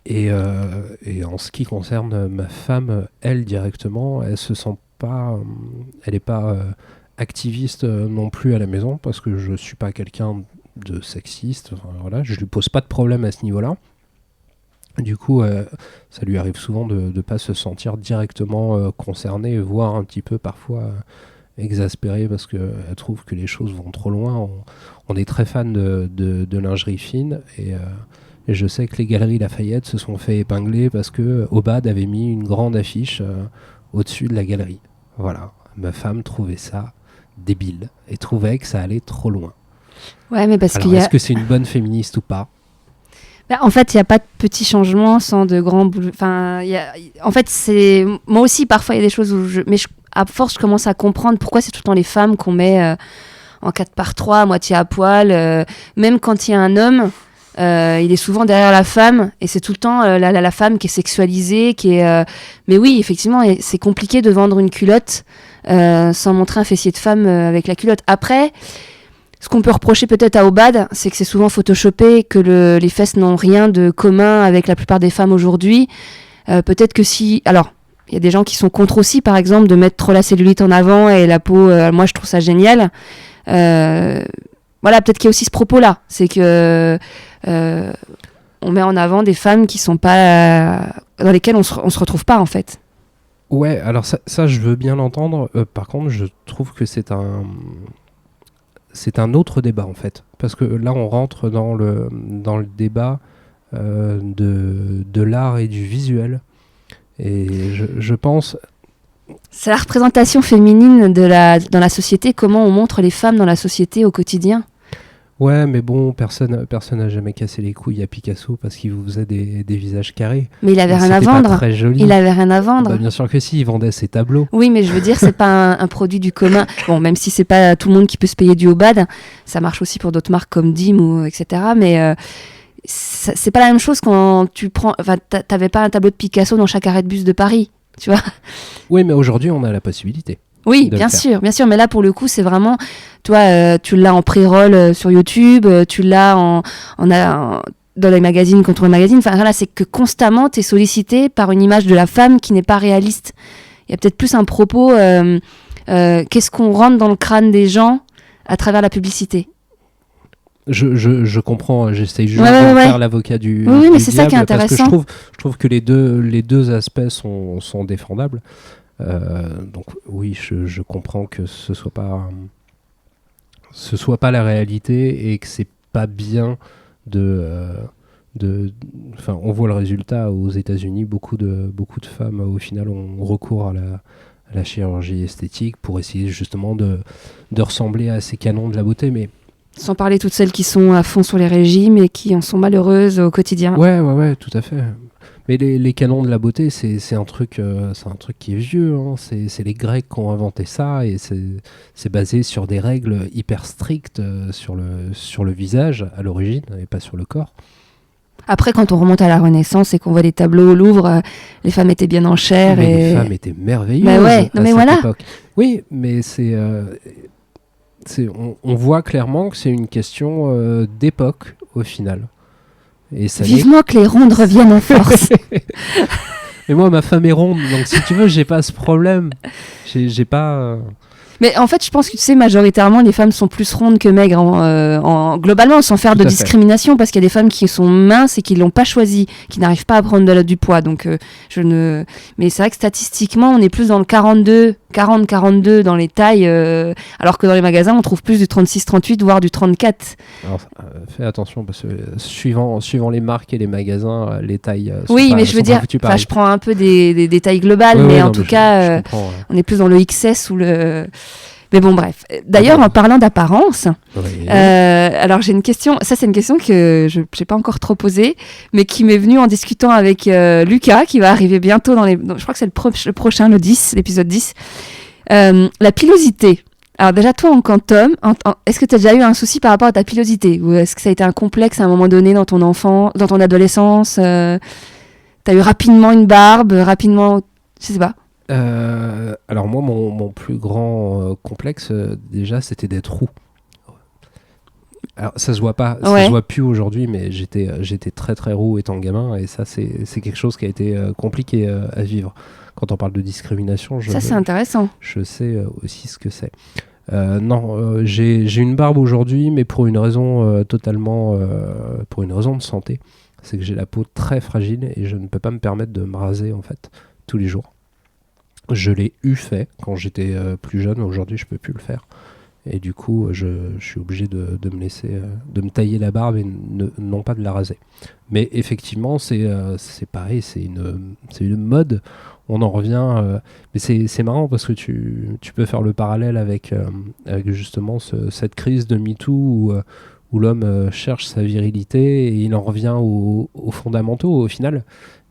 Et en ce qui concerne ma femme, elle directement, elle se sent pas, elle n'est pas activiste non plus à la maison, parce que je suis pas quelqu'un de sexiste, voilà, je lui pose pas de problème à ce niveau-là. Du coup, ça lui arrive souvent de ne pas se sentir directement concernée, voire un petit peu parfois exaspérée, parce qu'elle trouve que les choses vont trop loin. On est très fan de lingerie fine, et je sais que les Galeries Lafayette se sont fait épingler parce que Obad avait mis une grande affiche au-dessus de la galerie. Voilà, ma femme trouvait ça débile et trouvait que ça allait trop loin. Ouais, mais parce Alors, est-ce que c'est une bonne féministe ou pas ? En fait, il n'y a pas de petits changements sans de grands enfin, en fait, c'est... Moi aussi, parfois, il y a des choses où à force, je commence à comprendre pourquoi c'est tout le temps les femmes qu'on met en 4x3, à moitié à poil. Même quand il y a un homme, il est souvent derrière la femme, et c'est tout le temps la femme qui est sexualisée, qui est... Mais oui, effectivement, c'est compliqué de vendre une culotte sans montrer un fessier de femme avec la culotte. Après... Ce qu'on peut reprocher peut-être à Obad, c'est que c'est souvent photoshopé, que les fesses n'ont rien de commun avec la plupart des femmes aujourd'hui. Peut-être que si... Alors, il y a des gens qui sont contre aussi, par exemple, de mettre trop la cellulite en avant et la peau... moi, je trouve ça génial. Voilà, peut-être qu'il y a aussi ce propos-là. C'est que on met en avant des femmes qui sont pas... dans lesquelles on se retrouve pas, en fait. Ouais, alors ça je veux bien l'entendre. Par contre, je trouve que c'est un autre débat en fait, parce que là on rentre dans le débat de l'art et du visuel, et je pense... C'est la représentation féminine dans la société, comment on montre les femmes dans la société au quotidien. Ouais, mais bon, personne n'a jamais cassé les couilles à Picasso parce qu'il vous faisait des visages carrés. Mais il avait rien à C'était vendre. Pas très joli. Il avait rien à vendre. Bien sûr que si, il vendait ses tableaux. Oui, mais je veux dire, c'est pas un produit du commun. Bon, même si c'est pas tout le monde qui peut se payer du Obad, ça marche aussi pour d'autres marques comme Dim ou etc. Mais c'est pas la même chose quand tu prends. Enfin, t'avais pas un tableau de Picasso dans chaque arrêt de bus de Paris, tu vois. Oui, mais aujourd'hui, on a la possibilité. Oui, bien sûr. Mais là, pour le coup, c'est vraiment, toi, tu l'as en pré-roll sur YouTube, tu l'as dans les magazines, contre les magazines. Enfin, là, c'est que constamment, tu es sollicité par une image de la femme qui n'est pas réaliste. Il y a peut-être plus un propos, qu'est-ce qu'on rentre dans le crâne des gens à travers la publicité. Je comprends, j'essaye juste de faire l'avocat du mais du c'est ça qui est intéressant. Parce que je trouve que les deux aspects sont défendables. Donc oui, je comprends que ce soit pas la réalité, et que c'est pas bien enfin, on voit le résultat aux États-Unis. Beaucoup de femmes au final ont recours à la chirurgie esthétique pour essayer justement de ressembler à ces canons de la beauté, mais sans parler toutes celles qui sont à fond sur les régimes et qui en sont malheureuses au quotidien. Ouais, tout à fait. Mais les canons de la beauté, c'est un truc qui est vieux. Hein. C'est les Grecs qui ont inventé ça, et c'est basé sur des règles hyper strictes sur le visage à l'origine, et pas sur le corps. Après, quand on remonte à la Renaissance et qu'on voit les tableaux au Louvre, les femmes étaient bien en chair. Les femmes étaient merveilleuses à cette époque. Oui, mais on voit clairement que c'est une question d'époque au final. Et ça vivement que les rondes reviennent en force. Mais moi, ma femme est ronde, donc si tu veux, j'ai pas ce problème. J'ai pas... Mais en fait, je pense que tu sais, majoritairement, les femmes sont plus rondes que maigres, globalement, sans faire de discrimination, parce qu'il y a des femmes qui sont minces et qui l'ont pas choisi, qui n'arrivent pas à prendre du poids. Donc, Mais c'est vrai que statistiquement, on est plus dans le 40-42 dans les tailles, alors que dans les magasins, on trouve plus du 36-38, voire du 34. Alors, fais attention, parce que suivant les marques et les magasins, les tailles sont oui, pas, mais je veux dire, je prends un peu des tailles globales, oui, mais oui, en tout cas, on est plus dans le XS ou le... Mais bon, bref. D'ailleurs, en parlant d'apparence, Oui. alors j'ai une question. Ça, c'est une question que je n'ai pas encore trop posée, mais qui m'est venue en discutant avec Lucas, qui va arriver bientôt je crois que c'est le prochain, l'épisode 10. La pilosité. Alors déjà, toi, en quantum, est-ce que tu as déjà eu un souci par rapport à ta pilosité? Ou est-ce que ça a été un complexe à un moment donné dans ton adolescence? Tu as eu rapidement une barbe, rapidement... Je sais pas. Alors moi, mon plus grand complexe, déjà, c'était d'être roux. Alors ça se voit pas, ça se voit plus aujourd'hui, mais j'étais très très roux étant gamin, et ça c'est quelque chose qui a été compliqué à vivre. Quand on parle de discrimination, Ça c'est intéressant. Je sais aussi ce que c'est. Non, j'ai une barbe aujourd'hui, mais pour une raison pour une raison de santé. C'est que j'ai la peau très fragile et je ne peux pas me permettre de me raser en fait tous les jours. Je l'ai fait quand j'étais plus jeune. Aujourd'hui, je peux plus le faire. Et du coup, je suis obligé de me laisser, de me tailler la barbe et non pas de la raser. Mais effectivement, c'est pareil, c'est une mode. On en revient. Mais c'est marrant parce que tu peux faire le parallèle avec justement cette crise de MeToo où l'homme cherche sa virilité et il en revient aux fondamentaux au final.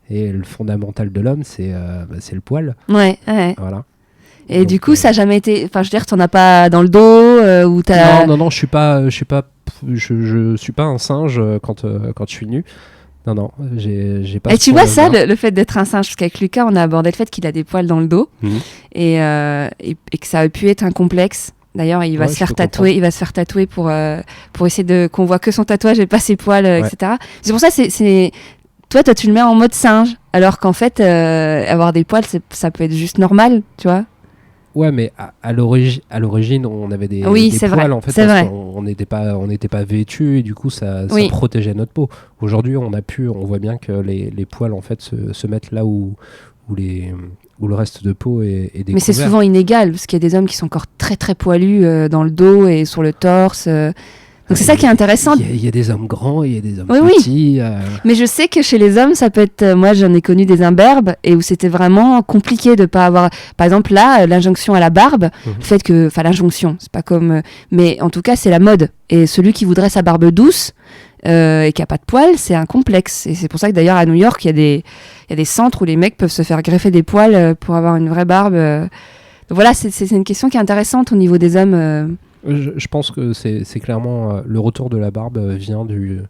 Et le fondamental de l'homme, c'est le poil. Ouais. Voilà. Et donc, du coup, ça n'a jamais été... Enfin, je veux dire, t'en as pas dans le dos ou t'as... Non, je suis pas un singe quand je suis nu. Non, j'ai pas. Et tu vois ça, le fait d'être un singe, parce qu'avec Lucas, on a abordé le fait qu'il a des poils dans le dos et que ça a pu être un complexe. D'ailleurs, il va se faire tatouer pour essayer qu'on voit que son tatouage et pas ses poils, etc. C'est pour ça, toi, tu le mets en mode singe, alors qu'en fait, avoir des poils, ça peut être juste normal, tu vois. Ouais, mais à l'origine, on avait des poils vrai, en fait, parce qu'on n'était pas vêtus et du coup ça protégeait notre peau. Aujourd'hui, on voit bien que les poils en fait se mettent là où le reste de peau est découvert. Mais c'est souvent inégal parce qu'il y a des hommes qui sont encore très très poilus dans le dos et sur le torse. Donc c'est ça qui est intéressant. Il y a des hommes grands et il y a des hommes petits. Mais je sais que chez les hommes, ça peut être... Moi, j'en ai connu des imberbes et où c'était vraiment compliqué de pas avoir... Par exemple, là, l'injonction à la barbe, le fait que... Enfin, l'injonction, c'est pas comme... Mais en tout cas, c'est la mode. Et celui qui voudrait sa barbe douce et qui a pas de poils, c'est un complexe. Et c'est pour ça que d'ailleurs, à New York, il y a des centres où les mecs peuvent se faire greffer des poils pour avoir une vraie barbe. Donc voilà, c'est une question qui est intéressante au niveau des hommes... Je pense que c'est clairement le retour de la barbe vient du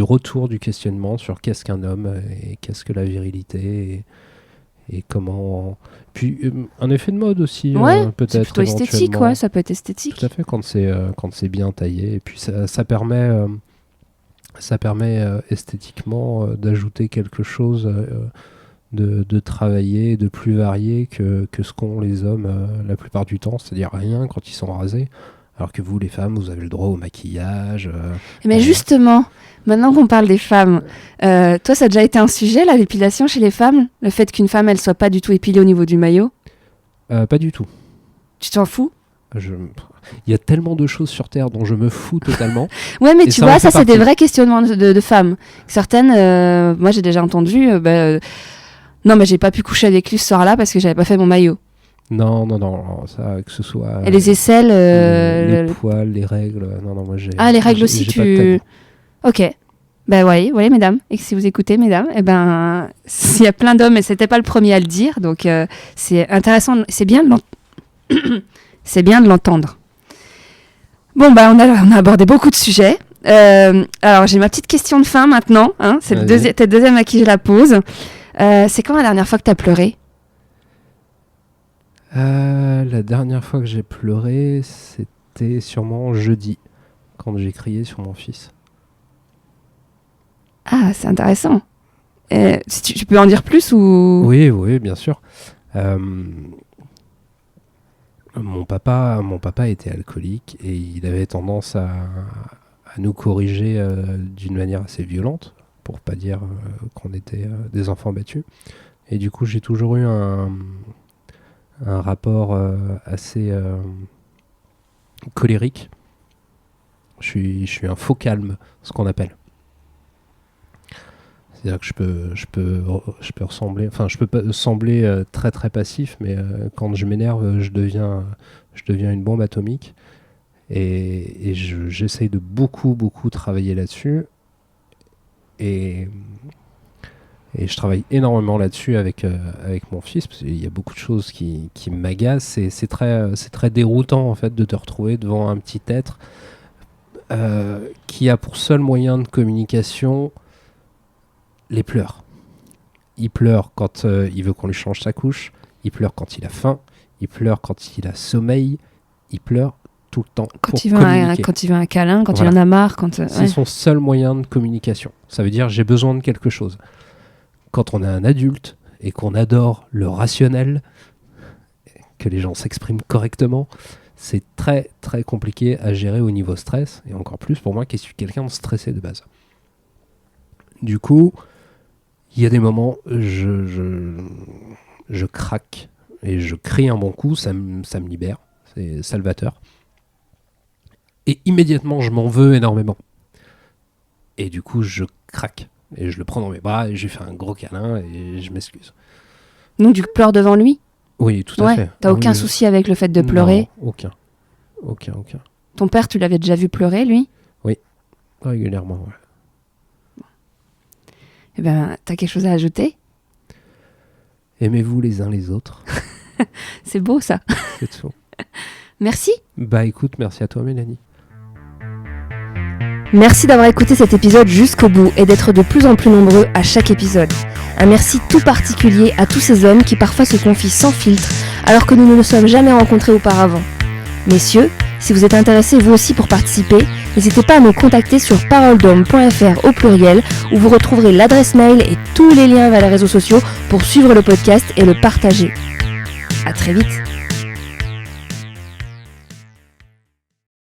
retour du questionnement sur qu'est-ce qu'un homme et qu'est-ce que la virilité et comment. Puis un effet de mode aussi, peut-être. C'est plutôt esthétique, ça peut être esthétique. Tout à fait, quand c'est bien taillé. Et puis ça permet esthétiquement d'ajouter quelque chose. De travailler, de plus varié que ce qu'ont les hommes la plupart du temps, c'est-à-dire rien quand ils sont rasés, alors que vous, les femmes, vous avez le droit au maquillage. Mais justement, maintenant qu'on parle des femmes, toi, ça a déjà été un sujet, l'épilation chez les femmes? Le fait qu'une femme, elle soit pas du tout épilée au niveau du maillot? Pas du tout. Tu t'en fous? Il y a tellement de choses sur Terre dont je me fous totalement. Ouais, mais tu vois, ça, c'est des vrais questionnements de femmes. Certaines, moi, j'ai déjà entendu... non, mais j'ai pas pu coucher avec lui ce soir-là parce que j'avais pas fait mon maillot. Non, ça, que ce soit... Et les aisselles... les poils, les règles... Non, moi j'ai... Ah, les règles aussi, Ok. Ben voyez, mesdames, et si vous écoutez, mesdames, s'il y a plein d'hommes, et c'était pas le premier à le dire, donc c'est intéressant, c'est bien de l'entendre. Bon, on a abordé beaucoup de sujets. Alors, j'ai ma petite question de fin maintenant, hein, c'est le deuxième à qui je la pose. C'est quand la dernière fois que tu as pleuré? La dernière fois que j'ai pleuré, c'était sûrement jeudi, quand j'ai crié sur mon fils. Ah, c'est intéressant. Si tu peux en dire plus ou... Oui, bien sûr. Mon papa était alcoolique et il avait tendance à nous corriger d'une manière assez violente, pour pas dire qu'on était des enfants battus. Et du coup, j'ai toujours eu un rapport assez colérique. Je suis un faux calme, ce qu'on appelle. C'est-à-dire que je peux ressembler, enfin je peux pas sembler très très passif, mais quand je m'énerve, je deviens une bombe atomique. Et j'essaye de beaucoup travailler là-dessus. Et je travaille énormément là-dessus avec mon fils, parce qu'il y a beaucoup de choses qui m'agacent. C'est très déroutant en fait de te retrouver devant un petit être qui a pour seul moyen de communication les pleurs. Il pleure quand il veut qu'on lui change sa couche, il pleure quand il a faim, il pleure quand il a sommeil, il pleure tout le temps quand il veut un câlin, quand il en a marre. C'est son seul moyen de communication. Ça veut dire j'ai besoin de quelque chose. Quand on est un adulte et qu'on adore le rationnel, que les gens s'expriment correctement, c'est très très compliqué à gérer au niveau stress, et encore plus pour moi qui suis quelqu'un de stressé de base. Du coup, il y a des moments, je craque et je crie un bon coup, ça me libère, c'est salvateur. Et immédiatement, je m'en veux énormément. Et du coup, je craque. Et je le prends dans mes bras et je lui fais un gros câlin et je m'excuse. Donc tu pleures devant lui ? Oui, tout à fait. T'as aucun souci avec le fait de pleurer ? Non, aucun. Ton père, tu l'avais déjà vu pleurer, lui ? Oui, régulièrement, ouais. Eh ben, t'as quelque chose à ajouter ? Aimez-vous les uns les autres. C'est beau, ça. C'est tout. Merci. Bah écoute, merci à toi, Mélanie. Merci d'avoir écouté cet épisode jusqu'au bout et d'être de plus en plus nombreux à chaque épisode. Un merci tout particulier à tous ces hommes qui parfois se confient sans filtre alors que nous ne nous sommes jamais rencontrés auparavant. Messieurs, si vous êtes intéressés vous aussi pour participer, n'hésitez pas à nous contacter sur paroledhomme.fr au pluriel où vous retrouverez l'adresse mail et tous les liens vers les réseaux sociaux pour suivre le podcast et le partager. À très vite.